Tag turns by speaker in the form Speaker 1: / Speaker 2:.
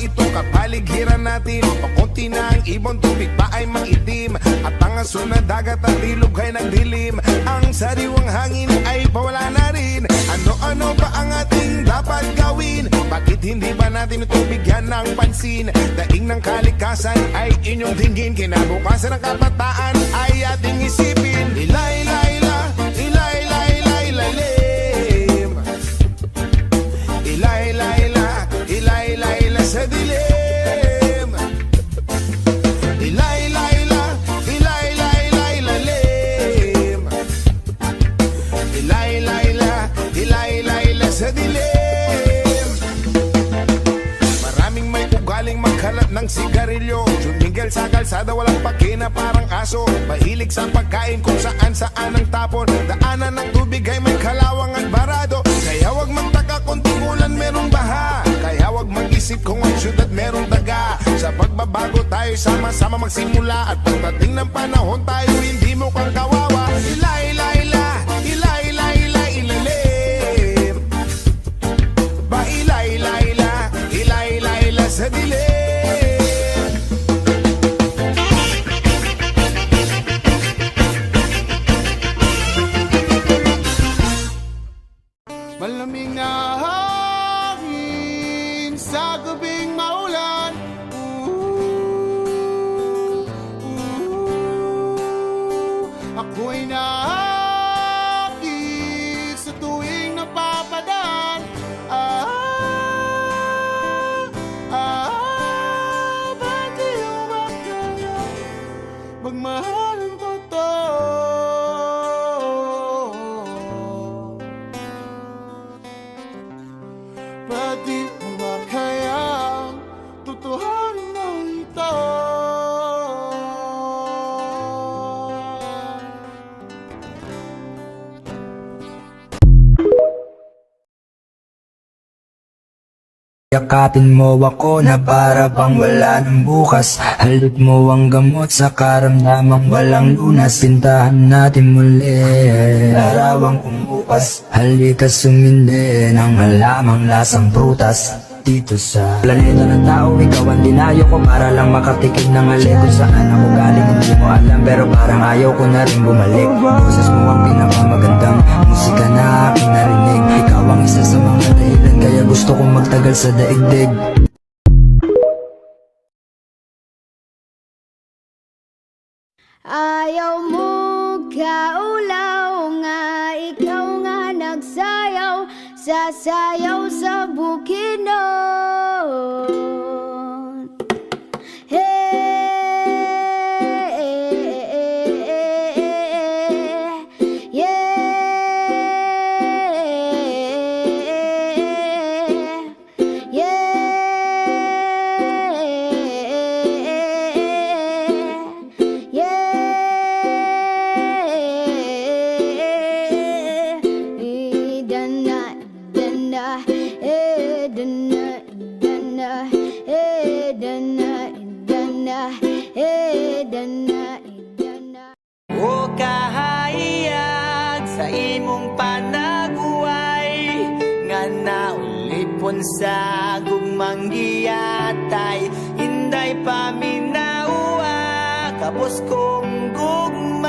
Speaker 1: ito kapaligiran natin. Pakunti na ang ibon, tubig pa ay maitim, at ang aso na dagat at ilog ay nagdilim. Ang sariwang hangin ay pawala na rin. Ano-ano ba ang ating dapat gawin? Bakit hindi ba natin ito bigyan ng pansin? Daing ng kalikasan ay inyong tingin, kinabukasan ng kabataan ay ating isipin. Ilay-layla, ilay-layla-ilalim, ilay-layla, ilay-layla sa dilim. Ilay-layla, ilay-layla-ilalim, ilay-layla, ilay-layla sa dilim. Maraming may ugaling magkalat ng sigarilyo, sumingil sa kalsada walang pakina parang aso. Mahilig sa pagkain kung saan-saan ang tapon. Daanan ng tubig ay may kalawang at barado. Kaya wag magtaka kung tingulan merong baha. Kaya wag mag-isip kung ang syudad merong daga. Sa pagbabago tayo sama-sama magsimula, at pagdating ng panahon tayo hindi mukhang kawawa. Ilay-layla, ilay-layla, ilalim, ba ilay-layla, ilay-layla sa dilim. Malamig na hangin sa gabing maulan. Ako'y naakit sa tuwing napapadaan. Ba't di ba kaya magmahal ng totoo? Ba't di ba kaya tutuhanin na ito?
Speaker 2: Yakapin mo ako na para bang wala ng bukas. Halik mo ang gamot sa karamdamang walang lunas. Pintahan natin muli larawang umupas. Halika sumindi ng halamang lasang prutas. Dito sa planeta ng tao, ikaw ang dinayo ko para lang makatikim ng halik. Kung saan ako galing hindi mo alam, pero parang ayaw ko na rin bumalik. Boses mo ang pinakamagandang musika na aking narinig. Ikaw ang isa sa mga dahilan kaya gusto kong magtagal sa daigdig.
Speaker 3: Ayaw mo kaulaw nga, ikaw nga nagsayaw, sasayaw sa bukinon.
Speaker 4: O kahayag sa imong panaguway, nga naulipon sa gugmang giyatay. Hinday paminawa kapos kong gugma.